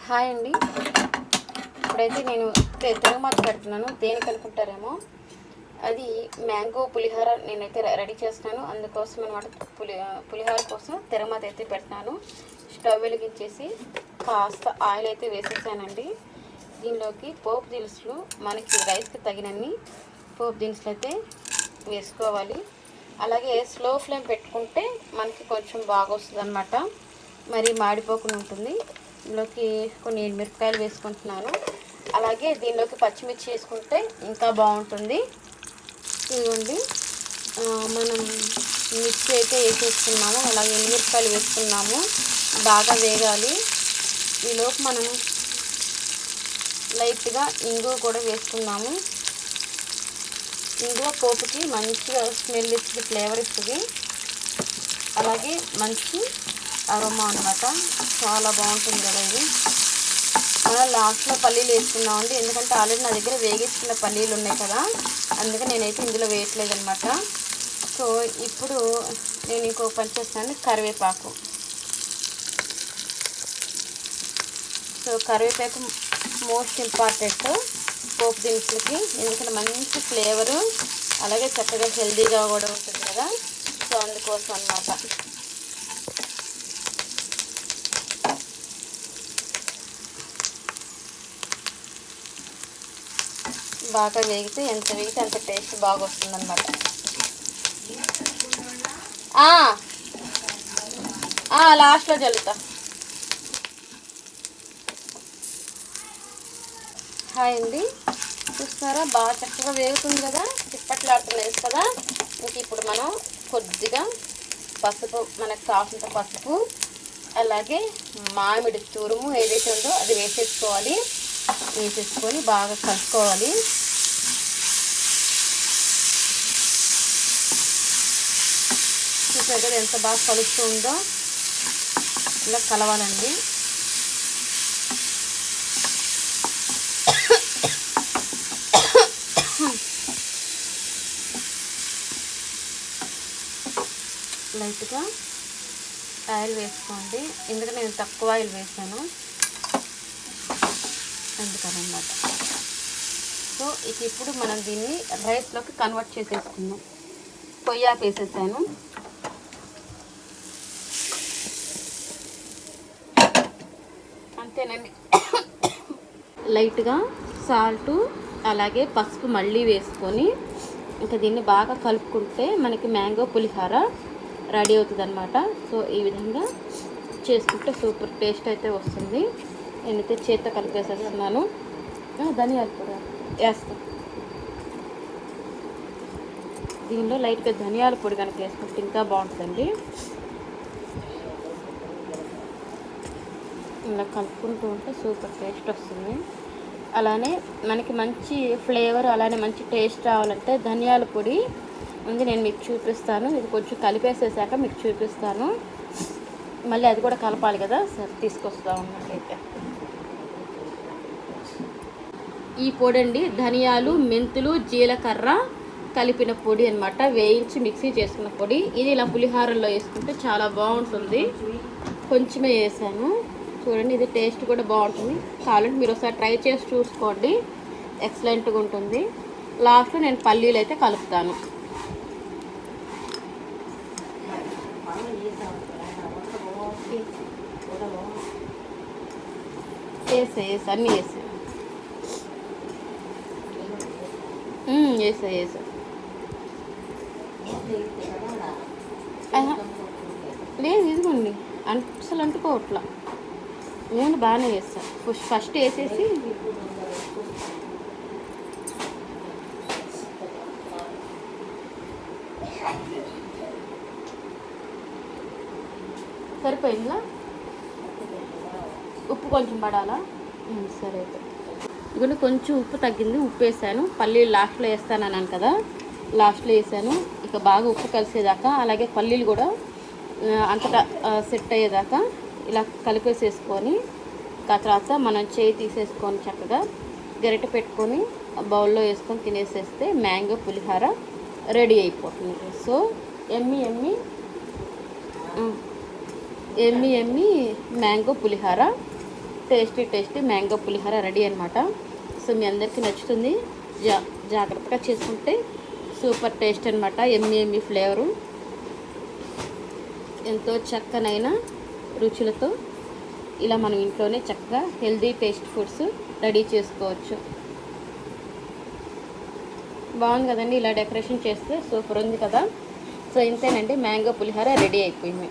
Hi అండి. ఇప్పుడైతే నేను తిరగమాత పెడుతున్నాను. దేనికి అనుకుంటారేమో, అది మ్యాంగో పులిహోర నేనైతే రెడీ చేస్తున్నాను. అందుకోసం అనమాట పులిహోర కోసం తిరగమాత అయితే పెడుతున్నాను. స్టవ్ వెలిగించేసి కాస్త ఆయిల్ అయితే వేసేసానండి. దీనిలోకి పోపు దినుసులు, మనకి రైస్కి తగినన్ని పోపు దినుసులు అయితే వేసుకోవాలి. అలాగే స్లో ఫ్లేమ్ పెట్టుకుంటే మనకి కొంచెం బాగా వస్తుంది అనమాట, మరి మాడిపోకుండా ఉంటుంది. దీనిలోకి కొన్ని మిరపకాయలు వేసుకుంటున్నాను. అలాగే దీనిలోకి పచ్చిమిర్చి వేసుకుంటే ఇంకా బాగుంటుంది. ఇదిగోండి, మనం మిర్చి అయితే వేసేసుకున్నాము. అలాగే మిరపకాయలు వేసుకున్నాము. బాగా వేగాలి. ఈలోపు మనం లైట్గా ఇంగువ కూడా వేసుకున్నాము. ఇంగువ పోపుకి మంచిగా స్మెల్ ఇస్తుంది, ఫ్లేవర్ ఇస్తుంది. అలాగే మంచి అరోమా అనమాట, చాలా బాగుంటుంది కదా ఇది. మనం లాస్ట్లో పల్లీలు వేసుకున్నామండి, ఎందుకంటే ఆల్రెడీ నా దగ్గర వేగించుకున్న పల్లీలు ఉన్నాయి కదా, అందుకే నేనైతే ఇందులో వేయట్లేదు అనమాట. సో ఇప్పుడు నేను ఇంకో పని చేస్తాను, కరివేపాకు. సో కరివేపాకు మోస్ట్ ఇంపార్టెంట్ పోపు దినుసులకి, ఎందుకంటే మంచి ఫ్లేవరు, అలాగే చక్కగా హెల్దీగా కూడా ఉంటుంది కదా. సో అందుకోసం అన్నమాట. బాగా వేగితే ఎంత వేగితే అంత టేస్ట్ బాగా వస్తుందన్నమాట. లాస్ట్లో జల్లుతా. హాయ్ అండి, చూస్తారా బాగా చక్కగా వేగుతుంది కదా, చిప్పట్లాడుతున్నాయి కదా. ఇంక ఇప్పుడు మనం కొద్దిగా పసుపు, మనకు కావాల్సినంత పసుపు, అలాగే మామిడి తురుము ఏదైతే ఉందో అది వేసేసుకోవాలి. వేసేసుకొని బాగా కలుపుకోవాలి. చూసారు కదా ఎంత బాగా కలుస్తూ ఉందో, ఇలా కలవాలండి. లైట్గా ఆయిల్ వేసుకోండి, ఎందుకంటే నేను తక్కువ ఆయిల్ వేసాను అందుకనమాట. సో ఇప్పుడు మనం దీన్ని రైస్లోకి కన్వర్ట్ చేసేసుకుందాం. పొయ్యాకు వేసేసాను. అంతేనండి. లైట్గా సాల్టు అలాగే పసుపు మళ్ళీ వేసుకొని ఇంకా దీన్ని బాగా కలుపుకుంటే మనకి మ్యాంగో పులిహోర రెడీ అవుతుంది అనమాట. సో ఈ విధంగా చేసుకుంటే సూపర్ టేస్ట్ అయితే వస్తుంది. నేనైతే చేత్తో కలిపేసేస్తున్నాను. ధనియాల పొడి వేస్తాను. దీనిలో లైట్గా ధనియాల పొడి కనుక వేసుకుంటే ఇంకా బాగుంటుందండి. ఇలా కలుపుకుంటూ ఉంటే సూపర్ టేస్ట్ వస్తుంది. అలానే మనకి మంచి ఫ్లేవర్, అలానే మంచి టేస్ట్ రావాలంటే ధనియాల పొడి ఉంది, నేను మీకు చూపిస్తాను. ఇది కొంచెం కలిపేసేసాక మీకు చూపిస్తాను. మళ్ళీ అది కూడా కలపాలి కదా, సరే తీసుకొస్తా ఉన్నట్లయితే. ఈ పొడి అండి, ధనియాలు, మెంతులు, జీలకర్ర కలిపిన పొడి అనమాట, వేయించి మిక్సీ చేసుకున్న పొడి. ఇది ఇలా పులిహోరలో వేసుకుంటే చాలా బాగుంటుంది. కొంచెమే వేసాను చూడండి, ఇది టేస్ట్ కూడా బాగుంటుంది. కావాలంటే మీరు ఒకసారి ట్రై చేసి చూసుకోండి, ఎక్సలెంట్గా ఉంటుంది. లాస్ట్లో నేను పల్లీలు అయితే కలుపుతాను. వేసా అన్నీ వేసా వేసా లేదు, ఇదిగోండి అసలు అంటుకోవట్లా. నేను బాగానే వేస్తాను. ఫస్ట్ వేసేసి సరిపోయిందా? ఉప్పు కొంచెం పడాలా? సరే అయితే ఇదిగోండి, కొంచెం ఉప్పు తగ్గింది, ఉప్పు వేసాను. పల్లీలు లాస్ట్లో వేస్తానన్నాను కదా, లాస్ట్లో వేసాను. ఇక బాగా ఉప్పు కలిసేదాకా, అలాగే పల్లీలు కూడా అంతటా సెట్ అయ్యేదాకా ఇలా కలిపేసేసుకొని, తర్వాత మనం చేయి తీసేసుకొని చక్కగా గరిటె పెట్టుకొని బౌల్లో వేసుకొని తినేసేస్తే మ్యాంగో పులిహోర రెడీ అయిపోతుంది. సో ఎమ్మి ఎమ్మి ఎమ్మి ఎమ్మి మ్యాంగో పులిహోర టేస్టీ మ్యాంగో పులిహోర రెడీ అనమాట. సో మీ అందరికీ నచ్చుతుంది. జాగ్రత్తగా చేసుకుంటే సూపర్ టేస్ట్ అనమాట. ఎమ్మి ఫ్లేవరు, ఎంతో చక్కనైన రుచులతో ఇలా మనం ఇంట్లోనే చక్కగా హెల్దీ టేస్ట్ ఫుడ్స్ రెడీ చేసుకోవచ్చు. బాగుంది కదండి. ఇలా డెకరేషన్ చేస్తే సూపర్ ఉంది కదా. సో ఇంతేనండి, మ్యాంగో పులిహోర రెడీ అయిపోయింది.